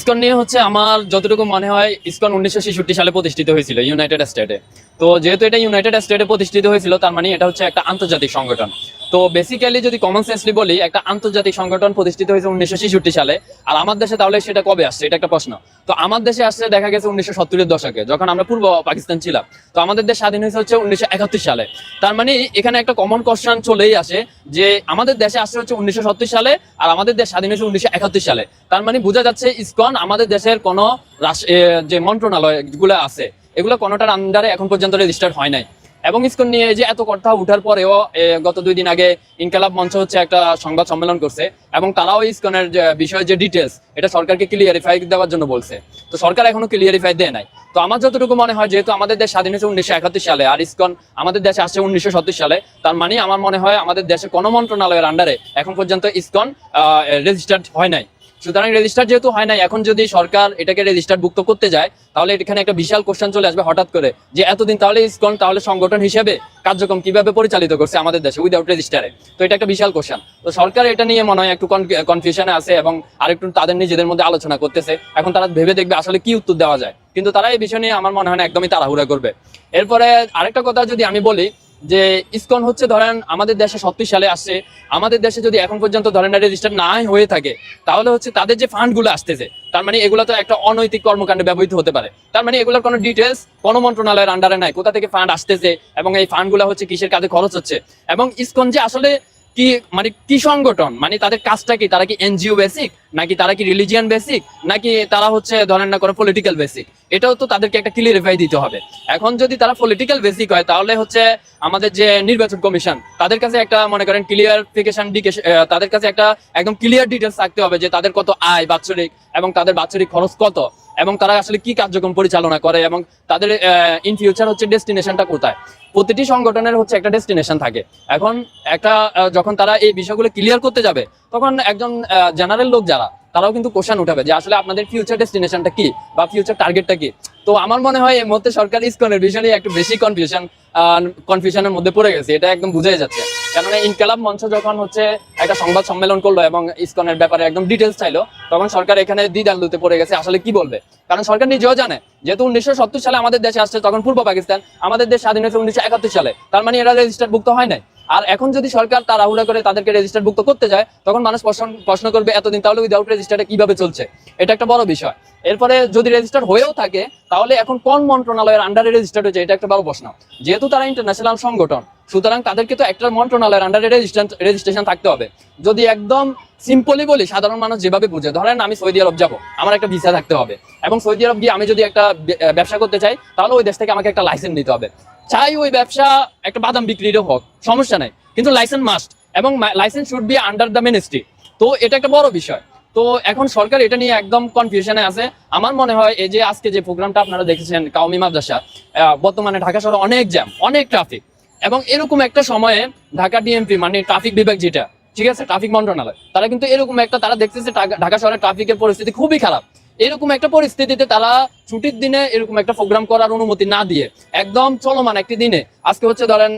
ISKCON নিয়ে হচ্ছে আমার যতটুকু মনে হয় ইসকন 1966 সালে প্রতিষ্ঠিত হয়েছিল ইউনাইটেড স্টেটে। তো যেহেতু এটা ইউনাইটেড স্টেটে প্রতিষ্ঠিত হয়েছিল তার মানে এটা হচ্ছে একটা আন্তর্জাতিক সংগঠন। তো বেসিক্যালি যদি কমন সেন্সলি বলি, একটা আন্তর্জাতিক সংগঠন প্রতিষ্ঠিত হয়েছে 1966 সালে, আর আমার দেশে তাহলে সেটা কবে আসছে, এটা একটা প্রশ্ন। তো আমার দেশে আসছে দেখা গেছে 1970-এর দশকে, যখন আমরা পূর্ব পাকিস্তান ছিলাম। তো আমাদের দেশ স্বাধীন হয়েছে হচ্ছে 1971 সালে। তার মানে এখানে একটা কমন কোশ্চেন চলেই আসে যে আমাদের দেশে আসছে হচ্ছে 1970 সালে, আর আমাদের দেশ স্বাধীন হয়েছে 1971 সালে। তার মানে বোঝা যাচ্ছে ইসকন আমাদের দেশের কোনো যে মন্ত্রণালয় গুলো আছে এগুলো কোনোটার আন্ডারে এখন পর্যন্ত রেজিস্টার্ড হয় নাই। এবং ইসকন নিয়ে যে এত কথা উঠার পরেও গত 2 দিন আগে ইনকালাব মঞ্চ হচ্ছে একটা সংবাদ সম্মেলন করছে, এবং তারাও ইসকনের বিষয়ে যে ডিটেলস এটা সরকারকে ক্লিয়ারিফাই দেওয়ার জন্য বলছে। তো সরকার এখনো ক্লিয়ারিফাই দেয় নাই। তো আমার যতটুকু মনে হয়, যেহেতু আমাদের দেশ স্বাধীন হয়েছে 1971 সালে আর ইসকন আমাদের দেশে আসছে 1970 সালে, তার মানে আমার মনে হয় আমাদের দেশে কোনো মন্ত্রণালয়ের আন্ডারে এখন পর্যন্ত ইসকন রেজিস্টার্ড হয় নাই। সুতরাং রেজিস্টার যেহেতু হয় নাই, এখন যদি সরকার এটাকে রেজিস্টার ভুক্ত করতে যায় তাহলে এখানে একটা বিশাল কোশ্চেন চলে আসবে হঠাৎ করে, যে এতদিন তাহলে ইসকন তাহলে সংগঠন হিসেবে কার্যক্রম কিভাবে পরিচালিত করছে আমাদের দেশে উইদাউট রেজিস্টারে। তো এটা একটা বিশাল কোশ্চেন। তো সরকার এটা নিয়ে মনে হয় একটু কনফিউশনে আছে এবং আরেকটু তাদের নিজেদের মধ্যে আলোচনা করতেছে। এখন তারা ভেবে দেখবে আসলে কি উত্তর দেওয়া যায়, কিন্তু তারা এই বিষয় নিয়ে আমার মনে হয় না একদমই তাড়াহুড়া করবে। এরপরে আরেকটা কথা যদি আমি বলি, যে ইসকন হচ্ছে ধরেন আমাদের দেশে 70 সালে আসছে, আমাদের দেশে যদি এখন পর্যন্ত ধরেন রেজিস্টার না হয়ে থাকে তাহলে হচ্ছে তাদের যে ফান্ড গুলো আসতেছে তার মানে এগুলো তো একটা অনৈতিক কর্মকাণ্ডে ব্যবহৃত হতে পারে। তার মানে এগুলোর কোনো ডিটেলস কোনো মন্ত্রণালয়ের আন্ডারে নাই, কোথা থেকে ফান্ড আসতেছে এবং এই ফান্ড গুলো হচ্ছে কিসের কাজে খরচ হচ্ছে, এবং ইসকন যে আসলে কি মানে কি সংগঠন, মানে তাদের কাজটা কি, তারা কি এনজিও বেসিক নাকি তারা কি রিলিজিয়ান বেসিক নাকি তারা হচ্ছে ধরেন না কোনো পলিটিক্যাল বেসিক, এটাও তো তাদেরকে একটা ক্লিয়ারিফাই দিতে হবে। এখন যদি তারা পলিটিক্যাল বেসিক হয় তাহলে হচ্ছে আমাদের যে নির্বাচন কমিশন তাদের কাছে একটা মনে করেন ক্লিয়ারিফিকেশন, তাদের কাছে একটা একদম ক্লিয়ার ডিটেলস থাকতে হবে যে তাদের কত আয় বাৎসরিক এবং তাদের বাৎসরিক খরচ কত এবং তারা আসলে কি কার্যক্রম পরিচালনা করে এবং তাদের ইন ফিউচার হচ্ছে ডেস্টিনেশনটা কোথায়। প্রতিটি সংগঠনের হচ্ছে একটা ডেস্টিনেশন থাকে। এখন একটা যখন তারা এই বিষয়গুলো ক্লিয়ার করতে যাবে তখন একজন জেনারেল লোক যারা তারাও কিন্তু কোশ্চেন উঠাবে যে আসলে আপনাদের ফিউচার ডেস্টিনেশনটা কি বা ফিউচার টার্গেটটা কি। তো আমার মনে হয় এই মুহূর্তে সরকার ইসকনের বিষয় নিয়ে একটু বেশি কনফিউশনের মধ্যে পড়ে গেছে, এটা একদম বুঝাই যাচ্ছে। কেননা ইনকালাব মঞ্চ যখন হচ্ছে একটা সংবাদ সম্মেলন করলো এবং ইসকনের ব্যাপারে একদম ডিটেলস চাইলো, তখন সরকার এখানে দ্বিধান্বিতে পড়ে গেছে আসলে কি বলবে। কারণ সরকার নিজেও জানে যেহেতু 1970 সালে আমাদের দেশে আসছে, তখন পূর্ব পাকিস্তান, আমাদের দেশ স্বাধীন হয়েছে 1971 সালে, তার মানে এরা রেজিস্টার ভুক্ত হয় নাই। আর এখন যদি সরকার তাড়াহুড়া করে তাদেরকে রেজিস্টার ভুক্ত করতে যায় তখন মানুষ প্রশ্ন করবে এতদিন তাহলে উইদাউট রেজিস্টারে কিভাবে চলছে, এটা একটা বড় বিষয়। এরপরে যদি রেজিস্টার হয়েও থাকে তাহলে এখন কোন মন্ত্রণালয়ের আন্ডারে রেজিস্টার্ড হয়েছে, এটা একটা বড় প্রশ্ন। যেহেতু তারা ইন্টারন্যাশনাল সংগঠন সুতরাং তাদেরকে তো একটা মন্ত্রণালয়ের আন্ডারে রেজিস্ট্রেশন থাকতে হবে। যদি একদম সিম্পলি বলি, সাধারণ মানুষ যেভাবে বুঝে, ধরেন আমি সৌদি আরব যাবো, আমার একটা ভিসা থাকতে হবে এবং সৌদি আরব গিয়ে আমি যদি একটা ব্যবসা করতে চাই তাহলে ওই দেশ থেকে আমাকে একটা লাইসেন্স নিতে হবে। চাই ওই ব্যবসা একটা বাদাম বিক্রিরও হোক, সমস্যা নাই, কিন্তু লাইসেন্স মাস্ট এবং licence should be under the ministry. তো এটা একটা বড় বিষয়। তো এখন সরকার এটা নিয়ে একদম কনফিউশনে আছে। আমার মনে হয় এই যে আজকে যে প্রোগ্রামটা আপনারা দেখেছেন কাওমি মাদ্রাসা, বর্তমানে ঢাকা শহরে অনেক জ্যাম, অনেক ট্রাফিক, এবং এরকম একটা সময়ে ঢাকা ডিএমপি মানে ট্রাফিক বিভাগ যেটা, ঠিক আছে, ট্রাফিক মন্ত্রণালয়, তারা কিন্তু এরকম একটা তারা দেখতেছে ঢাকা শহরের ট্রাফিকের পরিস্থিতি খুবই খারাপ। এরকম একটা পরিস্থিতিতে তারা ছুটির দিনে এরকম একটা প্রোগ্রাম করার অনুমতি না দিয়ে একদম চলমান একটি দিনে, আজকে হচ্ছে ধরেন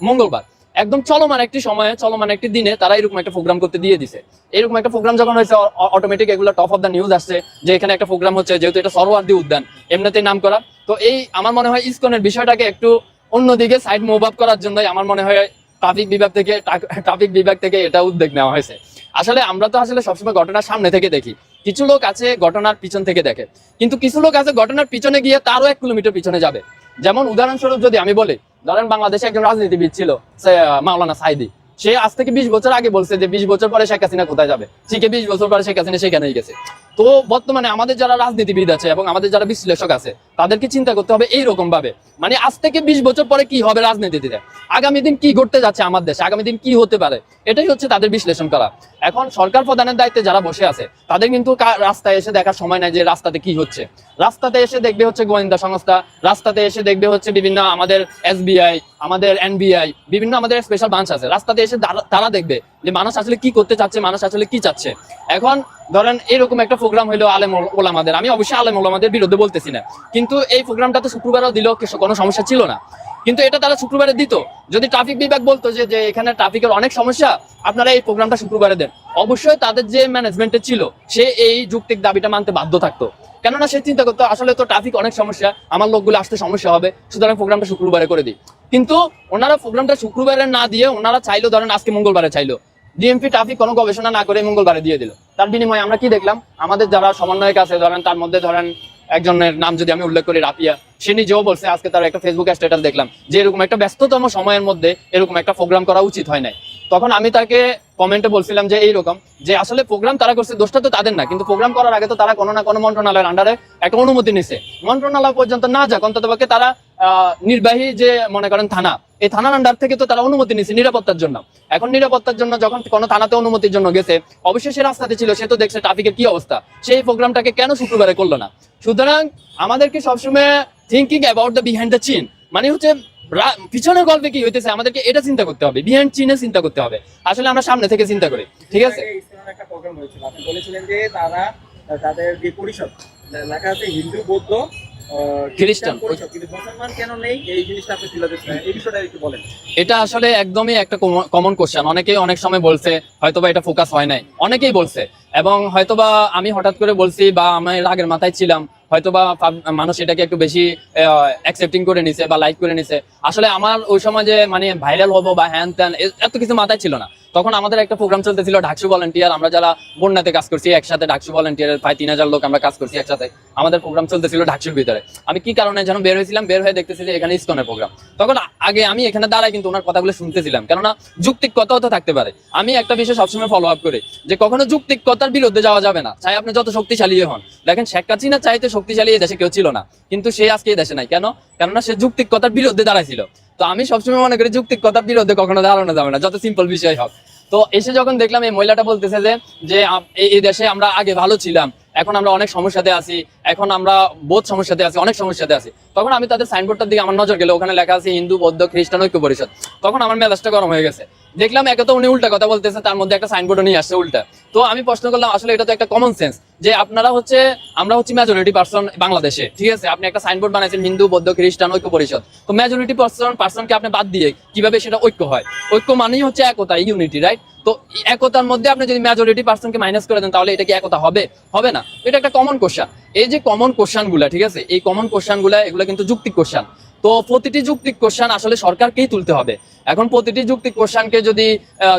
মঙ্গলবার, একদম চলমান একটি সময়ে চলমান একটি দিনে তারা এরকম একটা প্রোগ্রাম করতে দিয়ে দিছে। এরকম একটা প্রোগ্রাম যখন হয়েছে অটোমেটিক এগুলো টপ অফ দ্য নিউজ আসছে যে এখানে একটা প্রোগ্রাম হচ্ছে, যেহেতু এটা সরোয়ার্দী উদ্যান এমনিতেই নাম করা। তো এই আমার মনে হয় ইসকনের বিষয়টাকে একটু অন্যদিকে সাইড মুভ আপ করার জন্যই আমার মনে হয় ট্রাফিক বিভাগ থেকে এটা উদ্যোগ নেওয়া হয়েছে। আসলে আমরা তো আসলে সবসময় ঘটনার সামনে থেকে দেখি, কিছু লোক আছে ঘটনার পিছন থেকে দেখে, কিন্তু কিছু লোক আছে ঘটনার পিছনে গিয়ে তারও 1 কিলোমিটার পিছনে যাবে। যেমন উদাহরণস্বরূপ যদি আমি বলি, ধরেন বাংলাদেশে একজন রাজনীতিবিদ ছিল মাওলানা সাইদি, সে আজ থেকে 20 বছর আগে বলছে যে 20 বছর পরে শেখ হাসিনা কোথায় যাবে, ঠিক 20 বছর পরে শেখ হাসিনা সেখানেই গেছে। তো বর্তমানে আমাদের যারা রাজনীতিবিদ আছে এবং আমাদের যারা বিশ্লেষক আছে তাদেরকে চিন্তা করতে হবে এইরকম ভাবে, মানে আজ থেকে 20 বছর পরে কি হবে রাজনীতিতে, আগামী দিন কি ঘটতে যাচ্ছে আমার দেশে, আগামী দিন কি হতে পারে, এটাই হচ্ছে তাদের বিশ্লেষণ করা। এখন সরকার প্রধানের দায়িত্বে যারা বসে আছে তাদের কিন্তু রাস্তায় এসে দেখার সময় নাই যে রাস্তাতে কি হচ্ছে। রাস্তাতে এসে দেখবে হচ্ছে গোয়েন্দা সংস্থা, রাস্তাতে এসে দেখবে হচ্ছে বিভিন্ন আমাদের এসবিআই, আমাদের এনবিআই, বিভিন্ন আমাদের স্পেশাল ব্রাঞ্চ আছে, রাস্তাতে এসে তারা দেখবে যে মানুষ আসলে কি করতে চাচ্ছে, মানুষ আসলে কি চাচ্ছে। এখন ধরেন এরকম একটা প্রোগ্রাম হইলো আলেম ওলামাদের, আমি অবশ্যই আলেম ওলামাদের বিরুদ্ধে বলতেছি না, কিন্তু এই প্রোগ্রামটা তো শুক্রবারও দিলেও কোনো সমস্যা ছিল না। কিন্তু এটা তারা শুক্রবারে দিত। যদি ট্রাফিক বিভাগ বলতো যে যে এখানে ট্রাফিকের অনেক সমস্যা, আপনারা এই প্রোগ্রামটা শুক্রবারে দেন, অবশ্যই তাদের যে ম্যানেজমেন্টে ছিল সে এই যৌক্তিক দাবিটা মানতে বাধ্য থাকতো। কেননা সে চিন্তা করতো আসলে তো ট্রাফিক অনেক সমস্যা, আমার লোকগুলো আসতে সমস্যা হবে, সুতরাং প্রোগ্রামটা শুক্রবারে করে দিই। কিন্তু ওনারা প্রোগ্রামটা শুক্রবারে না দিয়ে ওনারা চাইলো ধরেন আজকে মঙ্গলবারে চাইলো, ডিএমপি ট্রাফিক কোনো গবেষণা না করে মঙ্গলবারে দিয়ে দিল। তার বিনিময়ে আমরা কি দেখলাম, আমাদের যারা সমন্বয়ক আছে ধরেন তার মধ্যে ধরেন একজনের নাম যদি আমি উল্লেখ করি, রাফিয়া, সে নিজেও বলছে আজকে তার একটা ফেসবুক স্ট্যাটাস দেখলাম যে এরকম একটা ব্যস্ততম সময়ের মধ্যে এরকম একটা প্রোগ্রাম করা উচিত হয় নাই। তখন আমি তাকে কমেন্টে বলছিলাম যে এইরকম যে আসলে প্রোগ্রাম তারা করছে, দোষটা তো তাদের না, কিন্তু প্রোগ্রাম করার আগে তো তারা কোনো না কোনো মন্ত্রণালয়ের আন্ডারে একটা অনুমতি নিছে, মন্ত্রণালয় পর্যন্ত না যাক অন্ততপক্ষে তারা নির্বাহী যে মনে করেন থানা, এই থানার আন্ডার থেকে তো তারা অনুমতি নিছে নিরাপত্তার জন্য। এখন নিরাপত্তার জন্য যখন কোনো থানাতে অনুমতির জন্য গেছে, অবশ্যই সে রাস্তাতে ছিল, সে তো দেখছে ট্রাফিকের কি অবস্থা, সেই প্রোগ্রামটাকে কেন শুক্রবারে করলো না? সুতরাং আমাদেরকে সবসময় thinking about the behind the চিন, মানে হচ্ছে পিছনের গল্পে কি হইতেছে আমাদেরকে এটা চিন্তা করতে হবে, বিহাইন্ড চিনে চিন্তা করতে হবে। আসলে আমরা সামনে থেকে চিন্তা করি, ঠিক আছে? একটা প্রোগ্রাম হয়েছিল, আপনি বলেছিলেন যে তারা তাদের যে পরিষদ লেখা আছে হিন্দু, বৌদ্ধ, খ্রিস্টান পরিষদ, কিন্তু মুসলমান কেন নেই, এই জিনিসটা আপনি তুলে ধরছেন, এই বিষয়টা একটু বলেন। এটা আসলে একদমই একটা কমন কোশ্চেন, অনেকেই অনেক সময় বলছে, হয়তোবা এটা ফোকাস হয় নাই, অনেকেই বলছে, এবং হয়তোবা আমি হঠাৎ করে বলছি বা আমি রাগের মাথায় ছিলাম, হয়তোবা মানুষ এটাকে একটু বেশি অ্যাকসেপ্টিং করে নিছে বা লাইক করে নিছে। আসলে আমার ওই সময় যে মানে ভাইরাল হবো বা হ্যান ত্যান এত কিছু মাথায় ছিল না। তখন আমাদের একটা প্রোগ্রাম চলতেছিল ঢাকসু ভলান্টিয়ার, আমরা যারা বন্যাতে কাজ করছি একসাথে, ঢাকসু ভলান্টিয়ারের প্রায় 3000 লোক আমরা কাজ করছি একসাথে, আমাদের প্রোগ্রাম চলতেছিল ঢাকসুর ভিতরে। আমি কি কারণে যেন বের হয়েছিলাম, বের হয়ে দেখতেছি যে এখানে ইসকনের প্রোগ্রাম। তখন আগে আমি এখানে দাঁড়াই কিন্তু ওনার কথাগুলো শুনতেছিলাম, কেননা যুক্তিক কথাও তো থাকতে পারে। আমি একটা বিষয় সবসময় ফলো আপ করি যে কখনো যুক্তিক কথার বিরুদ্ধে যাওয়া যাবে না, চাই আপনি যত শক্তিশালী হন। দেখেন শেখ হাসিনা চাইতে শক্তিশালী এই দেশে কেউ ছিল না, কিন্তু সে আজকে এই দেশে নাই কেন? কেননা সে যুক্তিক কথার বিরুদ্ধে দাঁড়াইছিল। তো আমি সবসময় মনে করি যুক্তিক কথার বিরুদ্ধে কখনো দাঁড়ানো যাবে না, যত সিম্পল বিষয় হোক। তো এসে যখন দেখলাম এই মহিলাটা বলতেছে যে এই দেশে আমরা আগে ভালো ছিলাম, এখন আমরা অনেক সমস্যাতে আছি, এখন আমরা বোধ সমস্যাতে আছি, অনেক সমস্যাতে আছি, তখন আমি তাদের সাইনবোর্ডটার দিকে আমার নজর গেল, ওখানে লেখা আছে হিন্দু, বৌদ্ধ, খ্রিস্টান ঐক্য পরিষদ। তখন আমার মেজাজটা গরম হয়ে গেছে, দেখলাম একে তো উনি উল্টা কথা বলতেছে, তার মধ্যে একটা সাইনবোর্ড নিয়ে আসছে উল্টা। তো আমি প্রশ্ন করলাম আসলে এটা তো একটা কমন সেন্স যে আপনারা হচ্ছে, আমরা হচ্ছে মেজরিটি পার্সন বাংলাদেশে, ঠিক আছে, আপনি একটা সাইনবোর্ড বানাইছেন হিন্দু, বৌদ্ধ, খ্রিস্টান ঐক্য পরিষদ, তো মেজরিটি পার্সনকে আপনি বাদ দিয়ে কিভাবে সেটা ঐক্য হয়? ঐক্য মানেই হচ্ছে একতা, ইউনিটি, রাইট? তো একতার মধ্যে আপনি যদি মেজরিটি পার্সনকে মাইনাস করে দেন তাহলে এটা কি একতা হবে? হবে না। এটা একটা কমন কোশ্চেন। এই যে কমন কোশ্চেন গুলা, ঠিক আছে, এই কমন কোশ্চেন গুলা এগুলো কিন্তু যৌক্তিক কোশ্চেন। তো প্রতিটি যৌক্তিক কোশ্চেন আসলে সরকারকেই তুলতে হবে। এখন প্রতিটি যৌক্তিক কোশ্চেনকে যদি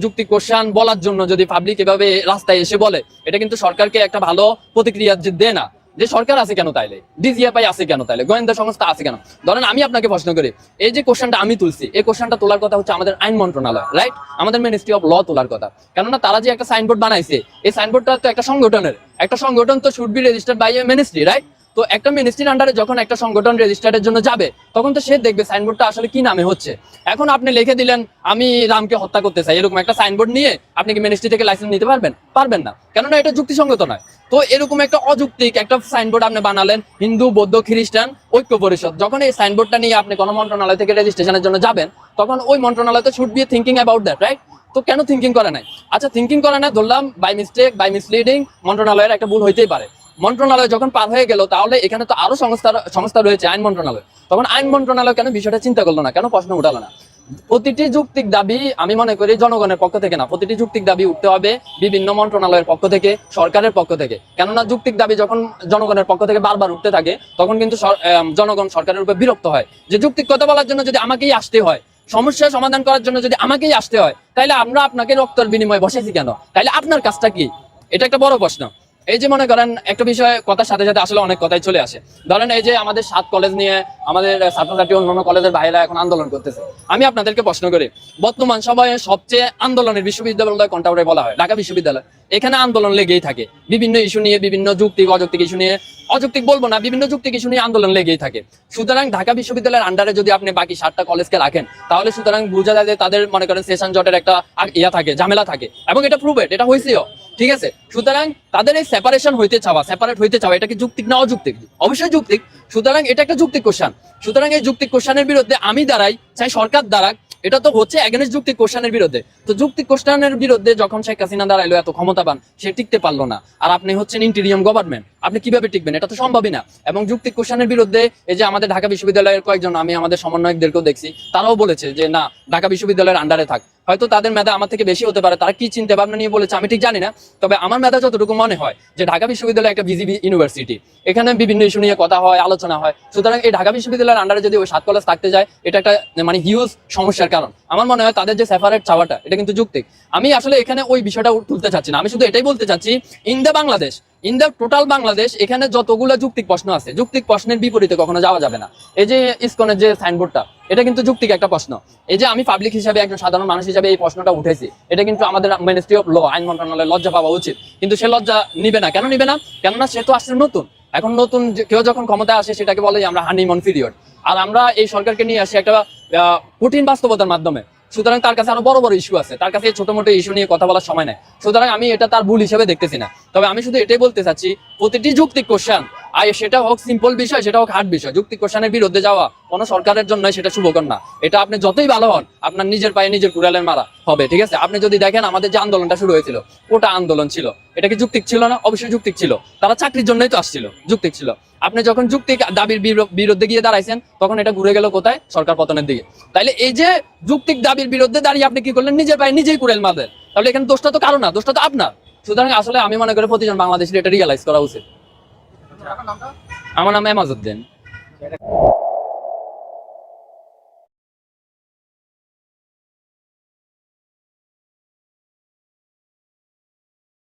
যৌক্তিক কোশ্চেন বলার জন্য যদি পাবলিক এভাবে রাস্তায় এসে বলে, এটা কিন্তু সরকারকে একটা ভালো প্রতিক্রিয়া যে দেয় না, যে সরকার আছে কেন তাইলে, ডিজিএফআই আছে কেন তাইলে, গোয়েন্দা সংস্থা আছে কেন? ধরেন আমি আপনাকে প্রশ্ন করি, এই যে কোশ্চেনটা আমি তুলছি, এই কোশ্চেনটা তোলার কথা হচ্ছে আমাদের আইন মন্ত্রণালয়, রাইট? আমাদের মিনিস্ট্রি অফ ল তোলার কথা। কেননা তারা যে একটা সাইনবোর্ড বানাইছে, এই সাইনবোর্ডটা তো একটা সংগঠনের, একটা সংগঠন তো should be registered by a ministry, right? তো একটা মিনিস্ট্রির আন্ডারে যখন একটা সংগঠন রেজিস্টার্ডের জন্য যাবে, তখন তো সে দেখবে সাইনবোর্ডটা আসলে কি নামে হচ্ছে। এখন আপনি লিখে দিলেন আমি রামকে হত্যা করতে চাই, এরকম একটা সাইনবোর্ড নিয়ে আপনি কি মিনিস্ট্রি থেকে লাইসেন্স নিতে পারবেন? পারবেন না, কেননা এটা যুক্তিসঙ্গত নয়। তো এরকম একটা অযৌক্তিক একটা সাইনবোর্ড আপনি বানালেন হিন্দু, বৌদ্ধ, খ্রিস্টান ঐক্য পরিষদ, যখন এই সাইনবোর্ডটা নিয়ে আপনি কোনো মন্ত্রণালয় থেকে রেজিস্ট্রেশনের জন্য যাবেন, তখন ওই মন্ত্রণালয় তো should B thinking about that, right? তো কেন থিঙ্কিং করে নাই? আচ্ছা থিঙ্কিং করে না ধরলাম, বাই মিস্টেক, বাই মিসলিডিং, মন্ত্রণালয়ের একটা ভুল হইতেই পারে। মন্ত্রণালয় যখন পার হয়ে গেল, তাহলে এখানে তো আরো সংস্থা রয়েছে আইন মন্ত্রণালয়, তখন আইন মন্ত্রণালয় কেন বিষয়টা চিন্তা করলো না, কেন প্রশ্ন উঠালো না? প্রতিটি যৌক্তিক দাবি আমি মনে করি জনগণের পক্ষ থেকে না, প্রতিটি যৌক্তিক দাবি উঠতে হবে বিভিন্ন মন্ত্রণালয়ের পক্ষ থেকে, সরকারের পক্ষ থেকে। কেননা যৌক্তিক দাবি যখন জনগণের পক্ষ থেকে বারবার উঠতে থাকে, তখন কিন্তু জনগণ সরকারের উপর বিরক্ত হয় যে যৌক্তিক কথা বলার জন্য যদি আমাকেই আসতে হয়, সমস্যা সমাধান করার জন্য যদি আমাকেই আসতে হয়, তাইলে আমরা আপনাকে রক্তের বিনিময়ে বসেছি কেন? তাইলে আপনার কাজটা কি? এটা একটা বড় প্রশ্ন। এই যে মনে করেন একটা বিষয় কথার সাথে সাথে আসলে অনেক কথাই চলে আসে। ধরেন এই যে আমাদের 7 কলেজ নিয়ে আমাদের ছাত্রছাত্রী অন্যান্য কলেজের ভাইরা এখন আন্দোলন করতেছে। আমি আপনাদেরকে প্রশ্ন করি, বর্তমান সময়ে সবচেয়ে আন্দোলনের বিশ্ববিদ্যালয় কোনটা বলা হয়? ঢাকা বিশ্ববিদ্যালয়। এখানে আন্দোলন লেগেই থাকে, বিভিন্ন ইস্যু নিয়ে, বিভিন্ন যৌক্তিক অযৌক্তিক ইস্যু নিয়ে, অযৌক্তিক বলবো না, বিভিন্ন যৌক্তিক ইস্যু নিয়ে আন্দোলন লেগেই থাকে। সুতরাং ঢাকা বিশ্ববিদ্যালয়ের আন্ডারে যদি আপনি বাকি 7টা কলেজকে রাখেন, তাহলে সুতরাং বোঝা যায় যে তাদের মনে করেন সেশন জটের একটা ইয়া থাকে, ঝামেলা থাকে, এবং এটা প্রুভেড, এটা হয়েছেও, ঠিক আছে? সুতরাং তাদের এই সেপারেট হইতে চাওয়া এটা কি যৌক্তিক না অযৌক্তিক? অবশ্যই যৌক্তিক। সুতরাং এটা একটা যৌক্তিক কোশ্চেন। সুতরাং এই যৌক্তিক কোশ্চেনের বিরুদ্ধে আমি দাঁড়াই, চাই সরকার দাঁড়াক, এটা তো হচ্ছে এগেনস্ট যৌক্তিক কোশ্চেনের বিরুদ্ধে। তো যৌক্তিক কোশ্চেনের বিরুদ্ধে যখন শেখ হাসিনা দাঁড়াইলো এত ক্ষমতাবান, সে টিকতে পারলো না, আর আপনি হচ্ছেন ইন্টিরিয়ম গভর্নমেন্ট, আপনি কিভাবে টিকবেন? এটা তো সম্ভবই না। এবং যৌক্তিক কোশ্চেনের বিরুদ্ধে এই যে আমাদের ঢাকা বিশ্ববিদ্যালয়ের কয়েকজন, আমি আমাদের সমন্বয়কদেরকেও দেখছি, তারাও বলেছে যে না, ঢাকা বিশ্ববিদ্যালয়ের আন্ডারে থাক। হয়তো তাদের মেধা আমার থেকে বেশি হতে পারে, তারা কি চিন্তা ভাবনা নিয়ে বলেছে আমি ঠিক জানি না। তবে আমার মেধা যতটুকু মনে হয় যে ঢাকা বিশ্ববিদ্যালয় একটা বিজিবি ইউনিভার্সিটি, এখানে বিভিন্ন ইস্যু নিয়ে কথা হয়, আলোচনা হয়। সুতরাং এই ঢাকা বিশ্ববিদ্যালয়ের আন্ডারে যদি ওই 7 কলেজ থাকতে যায়, এটা একটা মানে হিউজ সমস্যার কারণ। আমার মনে হয় তাদের যে সেপারেট চাওয়াটা, এটা কিন্তু যৌক্তিক। আমি আসলে এখানে ওই বিষয়টা তুলতে চাচ্ছি না, আমি শুধু এটাই বলতে চাচ্ছি, in the Bangladesh, in the total Bangladesh, এখানে যতগুলো যৌক্তিক প্রশ্ন আছে, যৌক্তিক প্রশ্নের বিপরীতে কখনো যাওয়া যাবে না। এই যে ইসকনের যে সাইনবোর্ডটা, এটা কিন্তু যৌক্তিক একটা প্রশ্ন। এই যে আমি পাবলিক হিসাবে, একজন সাধারণ মানুষ হিসাবে এই প্রশ্নটা উঠেছি, এটা কিন্তু আমাদের মিনিস্ট্রি অফ ল, আইন মন্ত্রণালয়ে লজ্জা পাওয়া উচিত। কিন্তু সে লজ্জা নিবে না। কেন নিবে না? কেননা সে তো আসছে নতুন। এখন নতুন কেউ যখন ক্ষমতায় আসে, সেটাকে বলে যে আমরা হানিমুন পিরিয়ড। আর আমরা এই সরকারকে নিয়ে আসি একটা কঠিন বাস্তবতার মাধ্যমে। সুতরাং তার কাছে আরো বড় বড় ইস্যু আছে, তার কাছে ছোট মোটো ইস্যু নিয়ে কথা বলার সময় নেই। সুতরাং আমি এটা তার ভুল হিসেবে দেখতেছি না। তবে আমি শুধু এটাই বলতে চাচ্ছি, প্রতিটি যৌক্তিক কোশ্চেন, আর সেটা হোক সিম্পল বিষয়, সেটা হোক হার্ড বিষয়, যৌক্তিক কোশ্চেনের বিরুদ্ধে যাওয়া কোনো সরকারের জন্য সেটা শুভকর না। এটা আপনি যতই ভালো হন, আপনার নিজের পায়ে নিজের কুড়ালের মারা হবে। ঠিক আছে? আপনি যদি দেখেন আমাদের যে আন্দোলনটা শুরু হয়েছিল, ওটা আন্দোলন ছিল, এটা কি যৌক্তিক ছিল না? অবশ্যই যৌক্তিক ছিল। তারা চাকরির জন্যই তো আসছিল, যৌক্তিক ছিল। আপনি যখন যৌক্তিক দাবির বিরুদ্ধে গিয়ে দাঁড়াইছেন, তখন এটা ঘুরে গেল কোথায়? সরকার পতনের দিকে। তাইলে এই যে যৌক্তিক দাবির বিরুদ্ধে দাঁড়িয়ে আপনি কি করলেন? নিজের পায়ে নিজেই কুড়াল মারলেন। তাহলে এখানে দোষটা তো কারো না, দোষটা তো আপনার। সুতরাং আসলে আমি মনে করি প্রতিজন বাংলাদেশের এটা রিয়ালাইজ করা উচিত। আমার নাম এমাজউদ্দিন।